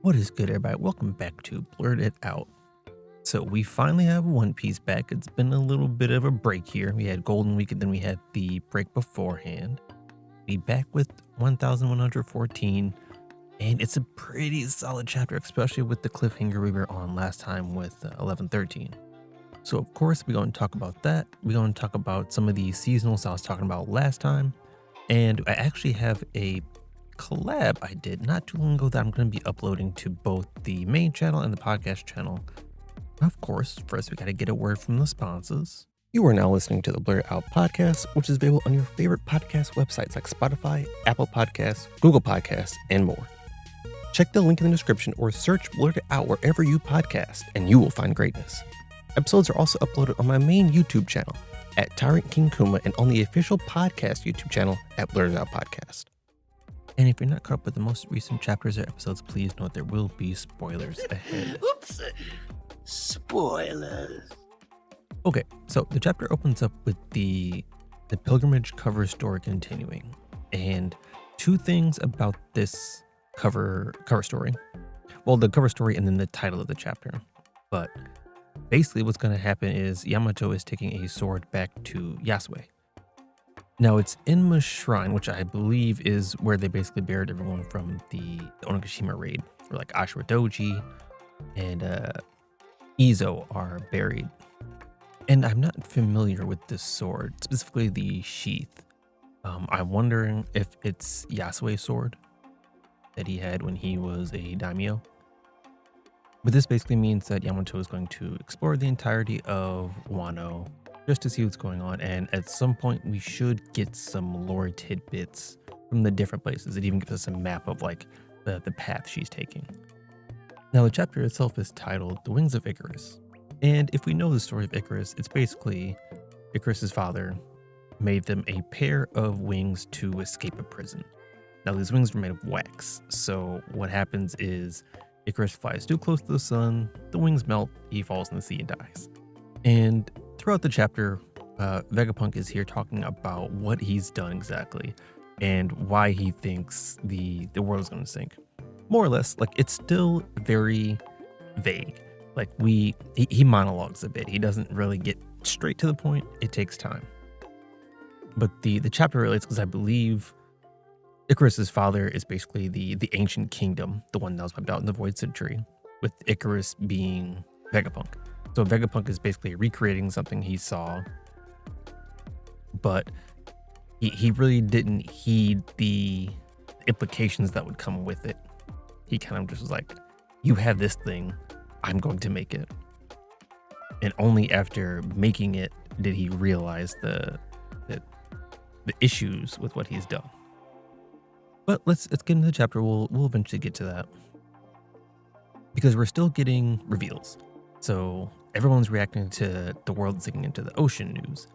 What is good, everybody? Welcome back to Blerd It Out. So we finally have One Piece back. It's been a little bit of a break here. We had Golden Week and then we had the break beforehand. We back with 1114, and it's a pretty solid chapter, especially with the cliffhanger we were on last time with 1113. So of course we're going to talk about that. We're going to talk about some of the seasonals I was talking about last time, and I actually have a collab I did not too long ago that I'm going to be uploading to both the main channel and the podcast channel. Of course, first we got to get a word from the sponsors. You are now listening to the Blerd Out podcast, which is available on your favorite podcast websites like Spotify, Apple Podcasts, Google Podcasts, and more. Check the link in the description or search Blerd It Out wherever you podcast, and you will find greatness. Episodes are also uploaded on my main YouTube channel at Tyrant King Kuma and on the official podcast YouTube channel at Blerd It Out Podcast. And if you're not caught up with the most recent chapters or episodes, please note there will be spoilers ahead. Oops. Spoilers. Okay, so the chapter opens up with the pilgrimage cover story continuing. And two things about this cover story. Well, the cover story and then the title of the chapter. But basically what's going to happen is Yamato is taking a sword back to Yasue. Now, it's Enma's shrine, which I believe is where they basically buried everyone from the Onigashima raid, where like Ashura Doji and Izo are buried. And I'm not familiar with this sword, specifically the sheath. I'm wondering if it's Yasue's sword that he had when he was a daimyo. But this basically means that Yamato is going to explore the entirety of Wano just to see what's going on, and at some point we should get some lore tidbits from the different places. It even gives us a map of like the path she's taking. Now the chapter itself is titled The Wings of Icarus, and if we know the story of Icarus, it's basically Icarus's father made them a pair of wings to escape a prison. Now these wings were made of wax, so what happens is Icarus flies too close to the sun, the wings melt, he falls in the sea and dies. And throughout the chapter, Vegapunk is here talking about what he's done exactly and why he thinks the world is going to sink. More or less, like it's still very vague. Like he monologues a bit. He doesn't really get straight to the point. It takes time. But the chapter relates because I believe Icarus's father is basically the ancient kingdom, the one that was wiped out in the Void Century, with Icarus being Vegapunk. So Vegapunk is basically recreating something he saw, but he really didn't heed the implications that would come with it. He kind of just was like, you have this thing, I'm going to make it. And only after making it did he realize the issues with what he's done. But let's get into the chapter. We'll eventually get to that, because we're still getting reveals. So everyone's reacting to the world sinking into the ocean news.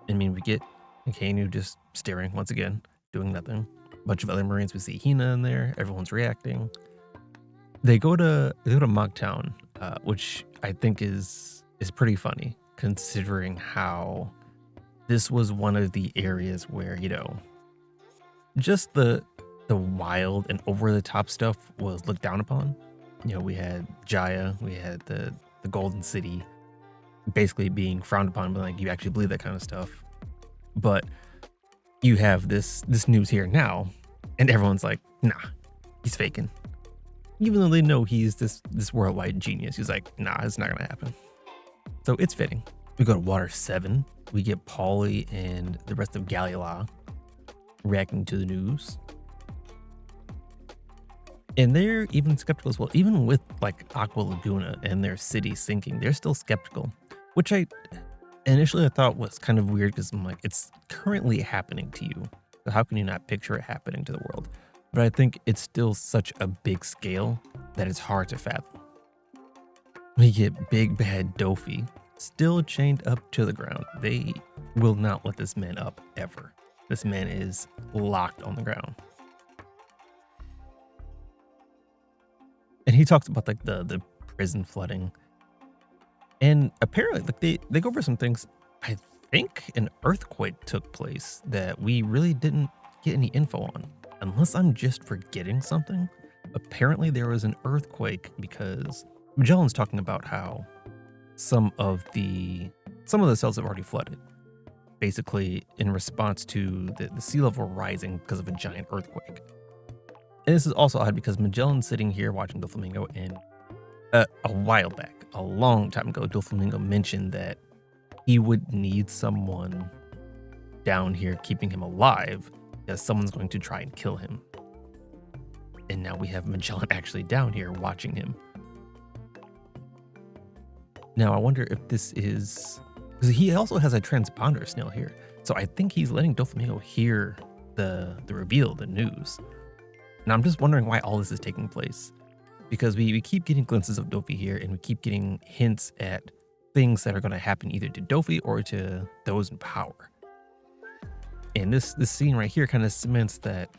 I mean, we get Akainu just staring once again, doing nothing. A bunch of other Marines, we see Hina in there. Everyone's reacting. They go to Mogtown, which I think is pretty funny, considering how this was one of the areas where, you know, just the wild and over the top stuff was looked down upon. You know, we had Jaya, we had the Golden City basically being frowned upon, but like, you actually believe that kind of stuff. But you have this news here now, and everyone's like, nah, he's faking. Even though they know he's this worldwide genius, he's like, nah, it's not gonna happen. So it's fitting. We go to Water 7. We get Paulie and the rest of Galila reacting to the news. And they're even skeptical as well. Even with like Aqua Laguna and their city sinking, they're still skeptical, which I initially thought was kind of weird, because I'm like, it's currently happening to you. So how can you not picture it happening to the world? But I think it's still such a big scale that it's hard to fathom. We get Big Bad Dofi still chained up to the ground. They will not let this man up ever. This man is locked on the ground. And he talks about like the prison flooding. And apparently like they go over some things I think an earthquake took place that we really didn't get any info on. Unless I'm just forgetting something. Apparently there was an earthquake because Magellan's talking about how some of the cells have already flooded. Basically in response to the sea level rising because of a giant earthquake. And this is also odd because Magellan's sitting here watching Doflamingo, and a while back, a long time ago, Doflamingo mentioned that he would need someone down here keeping him alive because someone's going to try and kill him. And now we have Magellan actually down here watching him. Now I wonder if this is, because he also has a transponder snail here. So I think he's letting Doflamingo hear the reveal, the news. And I'm just wondering why all this is taking place. Because we keep getting glimpses of Dofi here, and we keep getting hints at things that are going to happen either to Dofi or to those in power. And this scene right here kind of cements that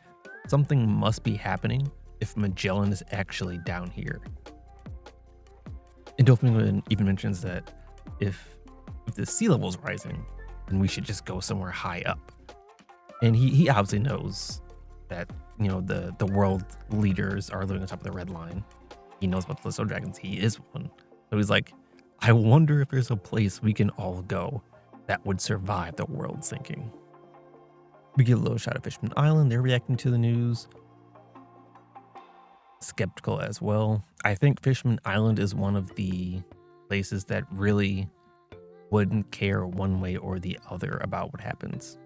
something must be happening if Magellan is actually down here. And Doflamingo even mentions that if the sea level is rising, then we should just go somewhere high up. And he obviously knows that, you know, the world leaders are living on top of the red line. He knows about the Listo dragons. He is one. So he's like, I wonder if there's a place we can all go that would survive the world sinking. We get a little shot of Fishman Island. They're reacting to the news. Skeptical as well. I think Fishman Island is one of the places that really wouldn't care one way or the other about what happens.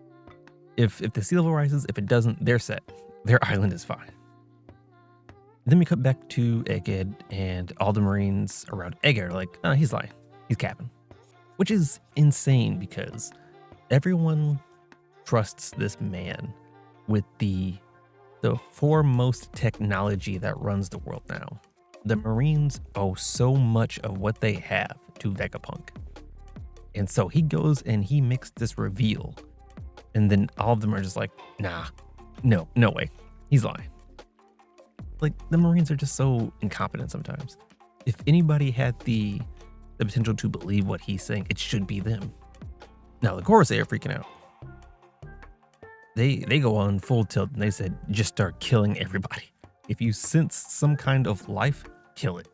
If the sea level rises, if it doesn't, they're set. Their island is fine. Then we cut back to Egghead, and all the Marines around Egghead are like, oh, he's lying. He's capping. Which is insane because everyone trusts this man with the foremost technology that runs the world now. The Marines owe so much of what they have to Vegapunk. And so he goes and he makes this reveal. And then all of them are just like, nah, no way. He's lying. Like, the Marines are just so incompetent sometimes. If anybody had the potential to believe what he's saying, it should be them. Now, the Corsair are freaking out. They go on full tilt and they said, just start killing everybody. If you sense some kind of life, kill it.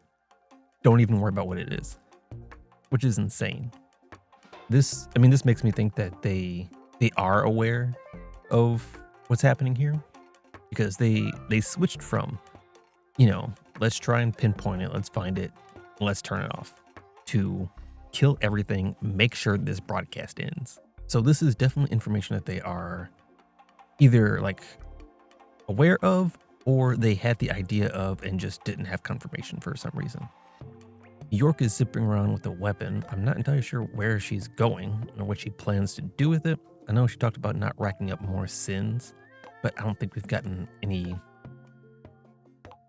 Don't even worry about what it is. Which is insane. This makes me think that they are aware of what's happening here, because they switched from, you know, let's try and pinpoint it, let's find it, let's turn it off, to kill everything, make sure this broadcast ends. So this is definitely information that they are either like aware of, or they had the idea of and just didn't have confirmation for some reason. York is zipping around with a weapon. I'm not entirely sure where she's going or what she plans to do with it. I know she talked about not racking up more sins, but I don't think we've gotten any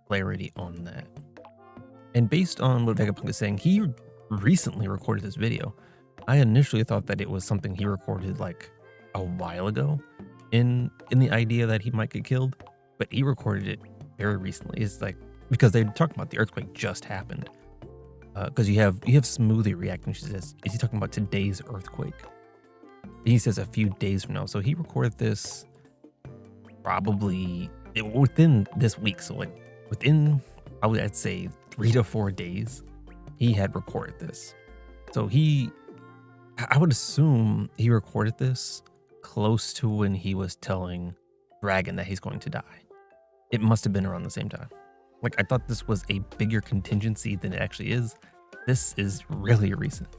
clarity on that. And based on what Vegapunk is saying, he recently recorded this video. I initially thought that it was something he recorded like a while ago in the idea that he might get killed, but he recorded it very recently. It's like, because they talked about the earthquake just happened. Because you have Smoothie reacting. She says, is he talking about today's earthquake? He says a few days from now. So he recorded this probably within this week. So like within, I'd say 3 to 4 days, he had recorded this. So I would assume he recorded this close to when he was telling Dragon that he's going to die. It must have been around the same time. Like, I thought this was a bigger contingency than it actually is. This is really recent.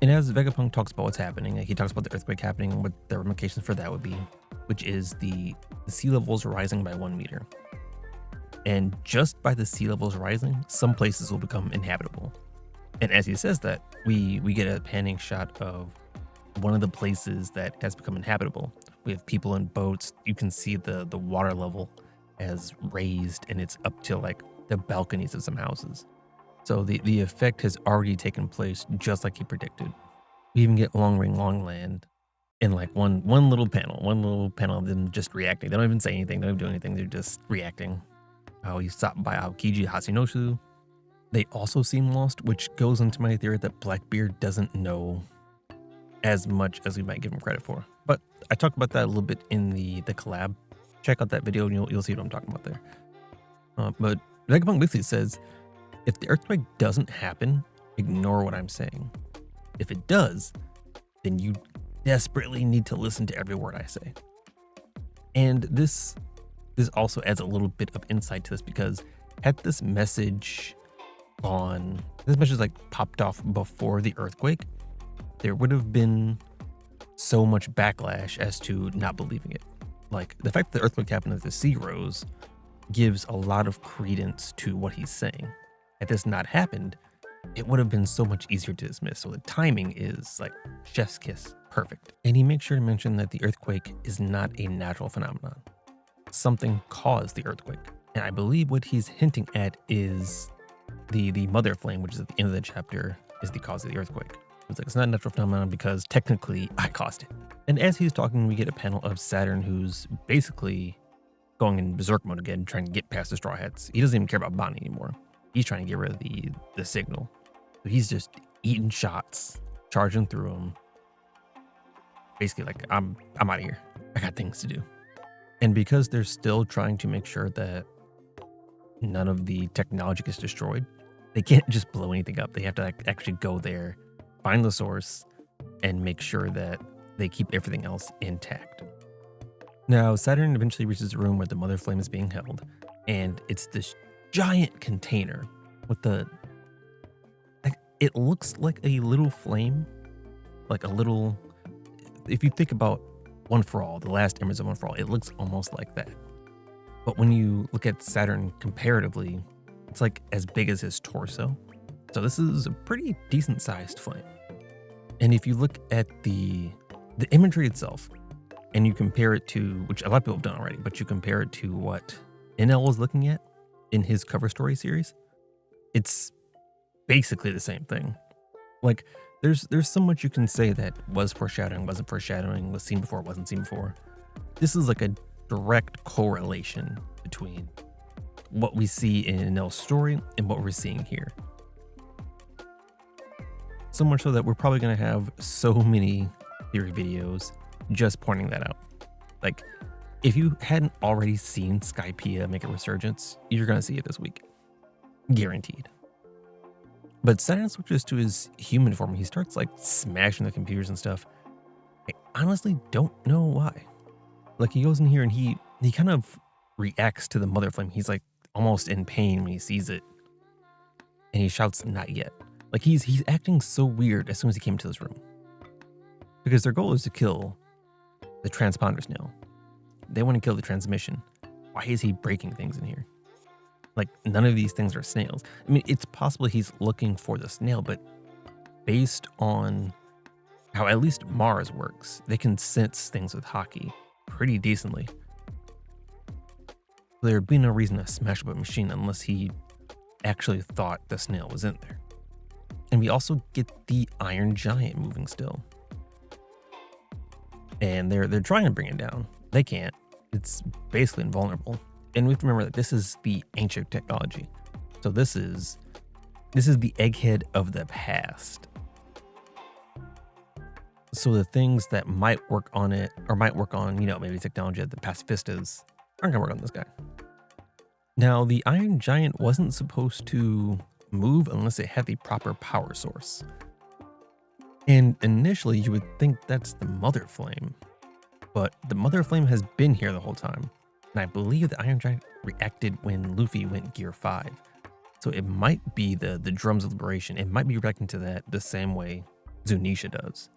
And as Vegapunk talks about what's happening, he talks about the earthquake happening and what the ramifications for that would be, which is the sea levels rising by 1 meter. And just by the sea levels rising, some places will become inhabitable. And as he says that, we get a panning shot of one of the places that has become inhabitable. We have people in boats. You can see the water level has raised, and it's up to like the balconies of some houses. So the effect has already taken place just like he predicted. We even get Long Ring Long Land in like one little panel of them just reacting. They don't even say anything, they don't even do anything, they're just reacting. Oh, he stopped by Aokiji Hasinoshu. They also seem lost, which goes into my theory that Blackbeard doesn't know as much as we might give him credit for. But I talked about that a little bit in the collab. Check out that video and you'll see what I'm talking about there. But Vegapunk basically says, if the earthquake doesn't happen, ignore what I'm saying. If it does, then you desperately need to listen to every word I say. And this also adds a little bit of insight to this, because had this message like popped off before the earthquake, there would have been so much backlash as to not believing it. Like, the fact that the earthquake happened as the sea rose gives a lot of credence to what he's saying. Had this not happened, it would have been so much easier to dismiss. So the timing is like chef's kiss, perfect. And he makes sure to mention that the earthquake is not a natural phenomenon. Something caused the earthquake. And I believe what he's hinting at is the mother flame, which is at the end of the chapter, is the cause of the earthquake. It's like, it's not a natural phenomenon because technically I caused it. And as he's talking, we get a panel of Saturn, who's basically going in berserk mode again, trying to get past the Straw Hats. He doesn't even care about Bonnie anymore. He's trying to get rid of the signal. So he's just eating shots, charging through them. Basically like, I'm out of here. I got things to do. And because they're still trying to make sure that none of the technology gets destroyed, they can't just blow anything up. They have to actually go there, find the source, and make sure that they keep everything else intact. Now, Saturn eventually reaches the room where the mother flame is being held, and it's this giant container with it looks like a little flame, like a little, if you think about One for All, the last images of One for All, it looks almost like that. But when you look at Saturn comparatively, it's like as big as his torso. So this is a pretty decent sized flame. And if you look at the imagery itself, and you compare it to, which a lot of people have done already, but you compare it to what NL was looking at in his cover story series, it's basically the same thing. Like, there's so much you can say that was foreshadowing, wasn't foreshadowing, was seen before, wasn't seen before. This is like a direct correlation between what we see in NL's story and what we're seeing here. So much so that we're probably going to have so many theory videos just pointing that out. Like, if you hadn't already seen Skypiea make a resurgence, you're going to see it this week. Guaranteed. But Saturn switches to his human form. He starts like smashing the computers and stuff. I honestly don't know why. Like, he goes in here and he kind of reacts to the mother flame. He's like almost in pain when he sees it. And he shouts, "Not yet." Like, he's acting so weird as soon as he came into this room. Because their goal is to kill the transponder snail. They want to kill the transmission. Why is he breaking things in here? Like, none of these things are snails. I mean, it's possible he's looking for the snail, but based on how at least Mars works, they can sense things with Haki pretty decently. There'd be no reason to smash up a machine unless he actually thought the snail was in there. And we also get the Iron Giant moving still. And they're trying to bring it down. They can't. It's basically invulnerable. And we have to remember that this is the ancient technology. So this is the egghead of the past. So the things that might work on it, or might work on, maybe technology that the pacifistas aren't gonna work on this guy. Now, the Iron Giant wasn't supposed to move unless it had the proper power source. And initially you would think that's the mother flame, but the mother flame has been here the whole time. And I believe the Iron Giant reacted when Luffy went Gear 5. So it might be the Drums of Liberation. It might be reacting to that the same way Zunisha does.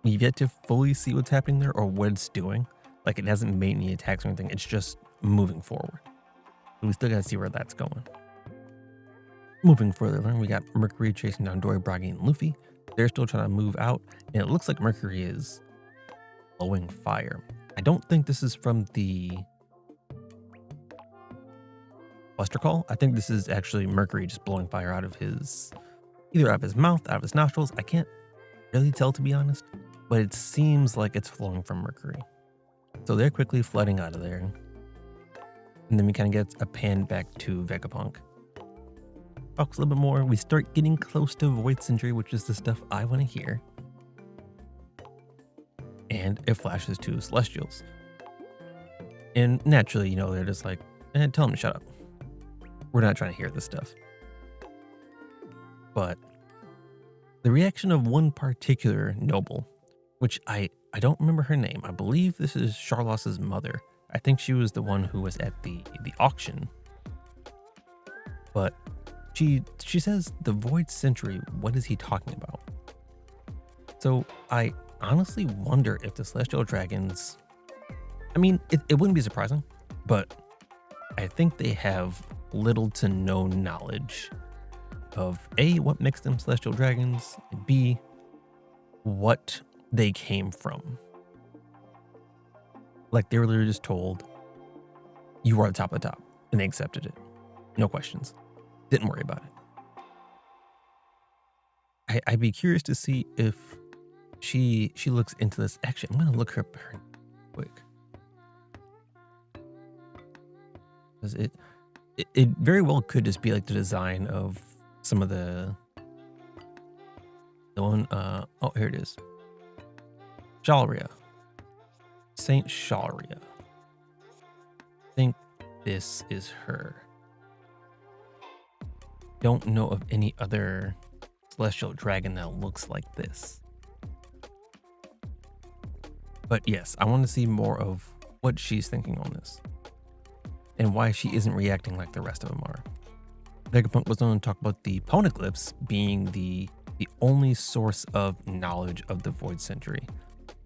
We've yet to fully see what's happening there or what it's doing. Like, it hasn't made any attacks or anything. It's just moving forward. But we still gotta see where that's going. Moving further along, we got Mercury chasing down Dory, Bragi, and Luffy. They're still trying to move out, and it looks like Mercury is blowing fire. I don't think this is from the Buster Call. I think this is actually Mercury just blowing fire out of either out of his mouth, out of his nostrils. I can't really tell, to be honest, but it seems like it's flowing from Mercury. So they're quickly flooding out of there. And then we kind of get a pan back to Vegapunk. Talks a little bit more. We start getting close to Void's injury, which is the stuff I want to hear. and it flashes to Celestials. And naturally, they're just like, tell them to shut up. We're not trying to hear this stuff. But the reaction of one particular noble, which I don't remember her name. I believe this is Charlos's mother. I think she was the one who was at the auction. But she says, the Void Century, what is he talking about? So I honestly wonder if the Celestial Dragons, I mean, it wouldn't be surprising, but I think they have little to no knowledge of A, what makes them Celestial Dragons, and B, what they came from. Like, they were literally just told, you are the top of the top, and they accepted it. No questions. Didn't worry about it. I'd be curious to see if she looks into this. Actually, I'm gonna look her up quick. Because it very well could just be like the design of some of the one, oh, here it is. Shalria. Saint Shalria. I think this is her. Don't know of any other celestial dragon that looks like this. But yes, I want to see more of what she's thinking on this and why she isn't reacting like the rest of them are. Vegapunk was on to talk about the poneglyphs being the only source of knowledge of the Void Century.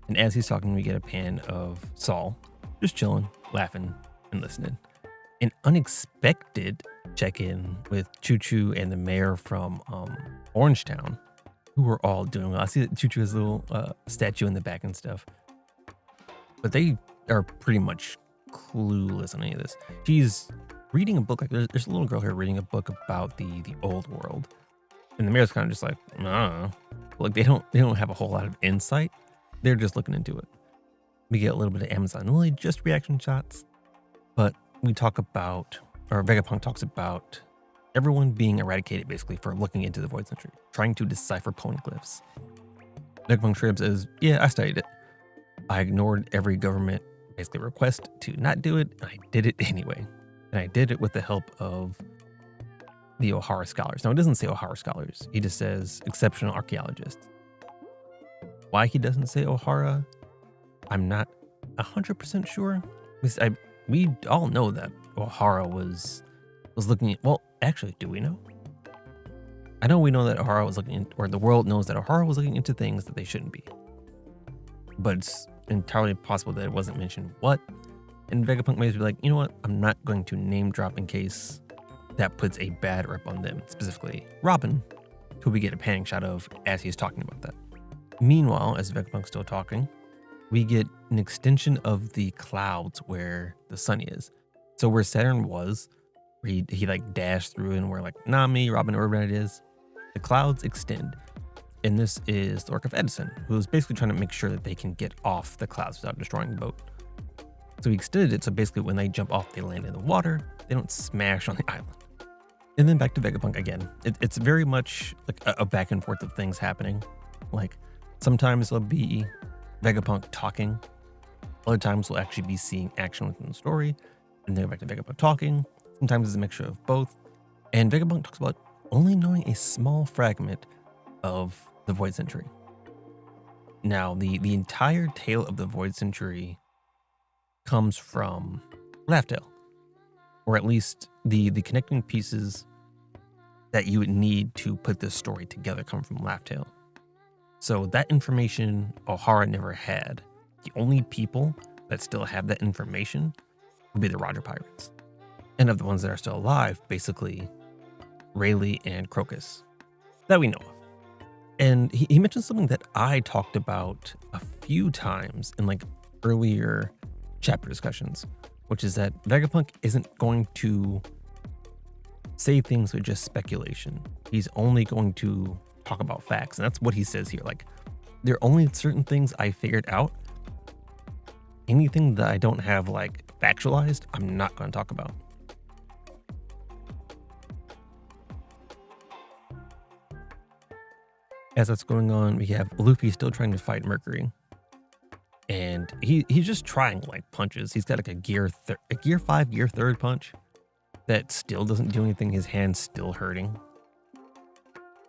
And as he's talking, we get a pan of Saul just chilling, laughing, and listening. An unexpected check-in with Choo Choo and the mayor from Orangetown, who were all doing well. I see that Choo Choo has a little statue in the back and stuff, but they are pretty much clueless on any of this. She's reading a book, like there's a little girl here reading a book about the old world, and the mayor's kind of just like, like they don't have a whole lot of insight. They're just looking into it. We get a little bit of Amazon Lily just reaction shots, but we talk about, or Vegapunk talks about everyone being eradicated basically for looking into the Void Century, trying to decipher poneglyphs. Vegapunk straight up says, yeah, I studied it. I ignored every government basically request to not do it, and I did it anyway. And I did it with the help of the O'Hara scholars. Now, it doesn't say O'Hara scholars. He just says exceptional archaeologists. Why he doesn't say O'Hara, I'm not 100% sure. We all know that O'Hara was looking at, well, actually, do we know? I know we know that O'Hara was looking, or the world knows that O'Hara was looking into things that they shouldn't be. But it's entirely possible that it wasn't mentioned what. And Vegapunk may be like, you know what? I'm not going to name drop in case that puts a bad rep on them, specifically Robin, who we get a panning shot of as he's talking about that. Meanwhile, as Vegapunk's still talking, we get an extension of the clouds where the sun is. So where Saturn was, where he like dashed through and where like Nami, Robin, or whatever it is, the clouds extend. And this is the work of Edison, who's basically trying to make sure that they can get off the clouds without destroying the boat. So he extended it so basically when they jump off, they land in the water, they don't smash on the island. And then back to Vegapunk again. It's very much like a back and forth of things happening. Like sometimes it'll be Vegapunk talking, other times we'll actually be seeing action within the story, and then back to Vegapunk talking. Sometimes it's a mixture of both. And Vegapunk talks about only knowing a small fragment of the Void Century. Now, the entire tale of the Void Century comes from Laugh-Tale, or at least the connecting pieces that you would need to put this story together come from Laugh-Tale. So that information O'Hara never had. The only people that still have that information would be the Roger Pirates. And of the ones that are still alive, basically Rayleigh and Crocus, that we know of. And he mentioned something that I talked about a few times in like earlier chapter discussions, which is that Vegapunk isn't going to say things with just speculation. He's only going to talk about facts. And that's what he says here. Like, there are only certain things I figured out. Anything that I don't have like factualized, I'm not going to talk about. As that's going on, we have Luffy still trying to fight Mercury. and he's just trying like punches. He's got like a gear 5, gear 3rd punch that still doesn't do anything. His hand's still hurting.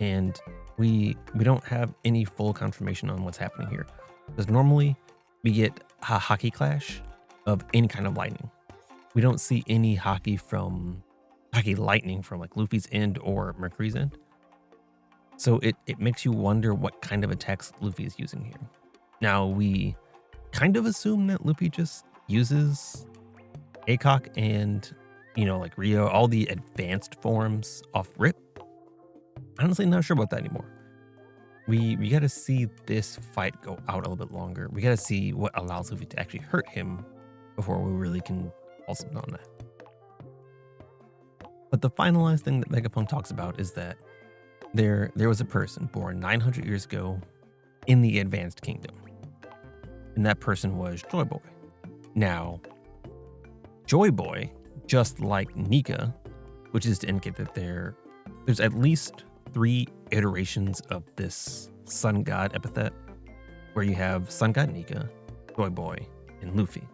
And we don't have any full confirmation on what's happening here. Because normally we get a hockey clash of any kind of lightning. We don't see any hockey lightning from like Luffy's end or Mercury's end. So it makes you wonder what kind of attacks Luffy is using here. Now we kind of assume that Luffy just uses Aycock and, like Rio, all the advanced forms off rip. Honestly, not sure about that anymore. We got to see this fight go out a little bit longer. We got to see what allows Luffy to actually hurt him before we really can call something on that. But the finalized thing that Vegapunk talks about is that there was a person born 900 years ago in the Advanced Kingdom. And that person was Joy Boy. Now, Joy Boy, just like Nika, which is to indicate that there's at least 3 iterations of this Sun God epithet, where you have Sun God Nika, Joy Boy, and Luffy.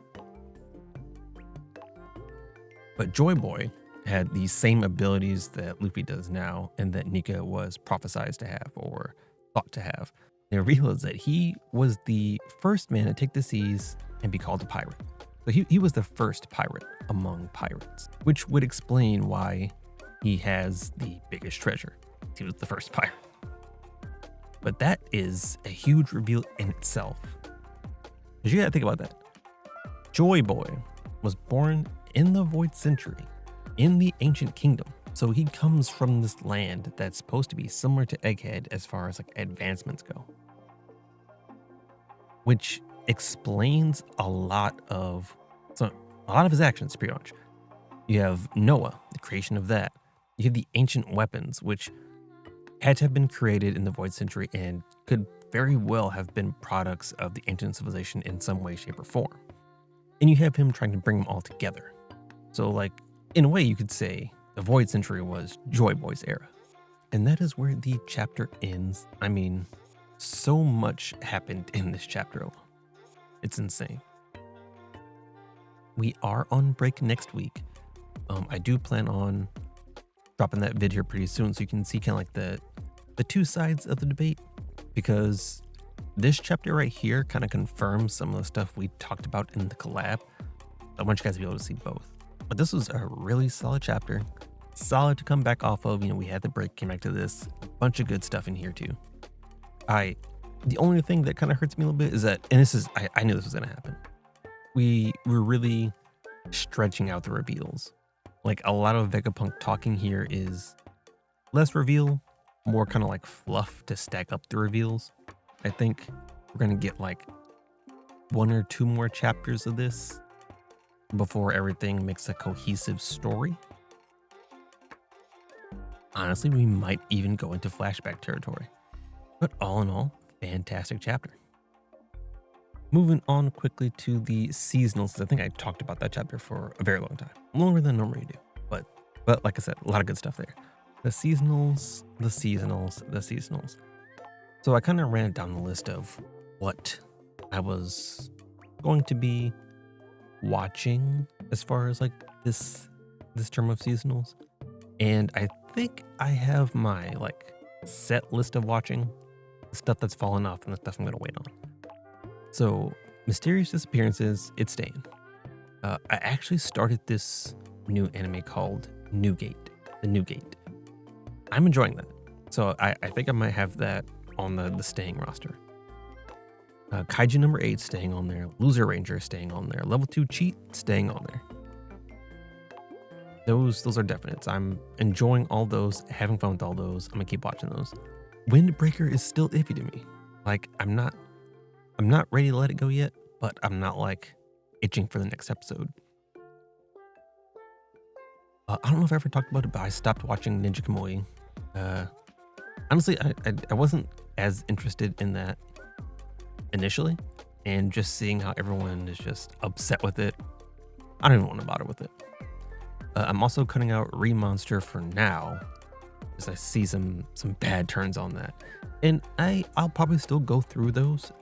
But Joy Boy had the same abilities that Luffy does now and that Nika was prophesied to have or thought to have. The reveal is that he was the first man to take the seas and be called a pirate. So he was the first pirate among pirates, which would explain why he has the biggest treasure. He was the first pirate. But that is a huge reveal in itself. Because you gotta think about that. Joy Boy was born in the Void Century, in the Ancient Kingdom. So he comes from this land that's supposed to be similar to Egghead as far as like advancements go. Which explains a lot of his actions, pretty much. You have Noah, the creation of that. You have the ancient weapons, which had to have been created in the Void Century and could very well have been products of the ancient civilization in some way, shape, or form. And you have him trying to bring them all together. So like, in a way you could say the Void Century was Joy Boy's era. And that is where the chapter ends. I mean, so much happened in this chapter alone. It's insane. We are on break next week. I do plan on dropping that vid here pretty soon so you can see kind of like the 2 sides of the debate, because this chapter right here kind of confirms some of the stuff we talked about in the collab. I want you guys to be able to see both. But this was a really solid chapter. Solid to come back off of. We had the break, came back to this. A bunch of good stuff in here too. The only thing that kind of hurts me a little bit is that, and this is, I knew this was going to happen. We were really stretching out the reveals. Like a lot of Vegapunk talking here is less reveal, more kind of like fluff to stack up the reveals. I think we're going to get like 1 or 2 more chapters of this before everything makes a cohesive story. Honestly, we might even go into flashback territory. But all in all, fantastic chapter. Moving on quickly to the seasonals. I think I talked about that chapter for a very long time. Longer than I normally do. But like I said, a lot of good stuff there. The seasonals. So I kind of ran down the list of what I was going to be watching as far as like this term of seasonals. And I think I have my like set list of watching, the stuff that's fallen off and the stuff I'm going to wait on. So Mysterious Disappearances, it's staying. I actually started this new anime called Newgate, the Newgate. I'm enjoying that. So I think I might have that on the staying roster. Kaiju number 8 staying on there. Loser Ranger staying on there. Level 2 Cheat staying on there. Those are definites. I'm enjoying all those, having fun with all those. I'm gonna keep watching those. Windbreaker is still iffy to me. Like I'm not ready to let it go yet, but I'm not like itching for the next episode. I don't know if I ever talked about it, but I stopped watching Ninja Kamui. Honestly, I wasn't as interested in that initially, and just seeing how everyone is just upset with it, I don't even want to bother with it. I'm also cutting out Remonster for now, because I see some bad turns on that, and I'll probably still go through those.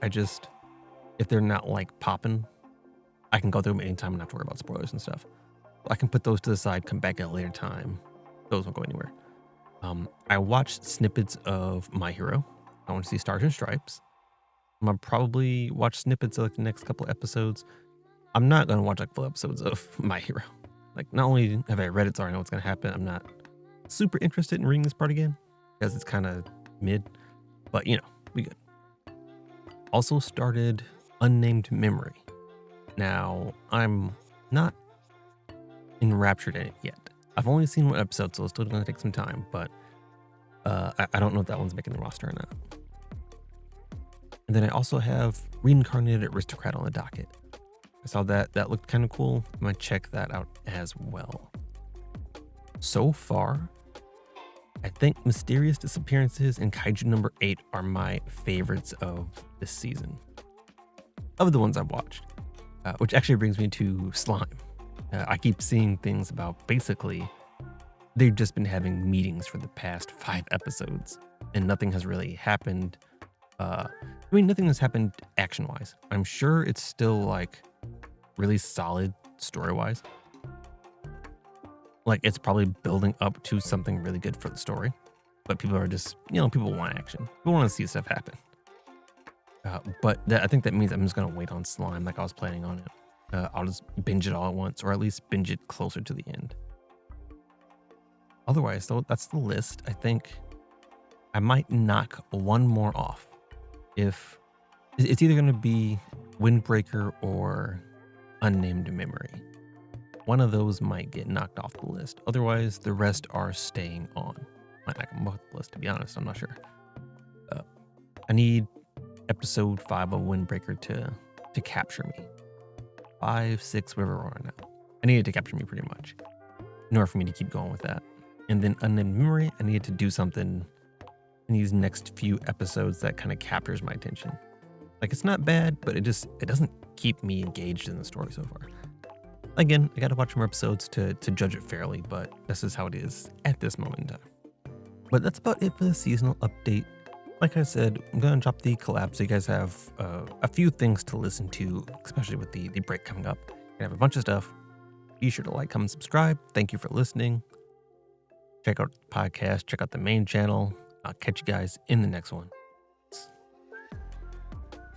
if they're not like popping, I can go through them anytime and not have to worry about spoilers and stuff. I can put those to the side, come back at a later time. Those won't go anywhere. I watched snippets of My Hero. I want to see Stars and Stripes. I'm gonna probably watch snippets of like the next couple episodes. I'm not gonna watch like full episodes of My Hero. Like, not only have I read it, so I know what's gonna happen, I'm not super interested in reading this part again because it's kind of mid. But we good. Also started Unnamed Memory. Now, I'm not enraptured in it yet. I've only seen one episode, so it's still going to take some time, but I don't know if that one's making the roster or not. And then I also have Reincarnated Aristocrat on the docket. I saw that looked kind of cool. I might check that out as well. So far, I think Mysterious Disappearances and Kaiju number 8 are my favorites of this season, of the ones I've watched, which actually brings me to Slime. I keep seeing things about basically they've just been having meetings for the past 5 episodes and nothing has really happened. Nothing has happened action-wise. I'm sure it's still like really solid story-wise. Like, it's probably building up to something really good for the story, but people are just, people want action. People want to see stuff happen. But I think that means I'm just going to wait on Slime like I was planning on it. I'll just binge it all at once, or at least binge it closer to the end. Otherwise, though, that's the list. I think I might knock one more off. If it's either going to be Windbreaker or Unnamed Memory. One of those might get knocked off the list. Otherwise, the rest are staying on. Might knock them off the list, to be honest. I'm not sure. I need episode 5 of Windbreaker to capture me. 5, 6, wherever we're on now. I need it to capture me pretty much in order for me to keep going with that. And then Unnamed Memory, I needed to do something in these next few episodes that kind of captures my attention. Like, it's not bad, but it doesn't keep me engaged in the story so far. Again, I got to watch more episodes to judge it fairly, but this is how it is at this moment in time. But that's about it for the seasonal update. Like I said, I'm going to drop the collab so you guys have a few things to listen to, especially with the break coming up. I have a bunch of stuff. Be sure to like, comment, subscribe. Thank you for listening. Check out the podcast. Check out the main channel. I'll catch you guys in the next one.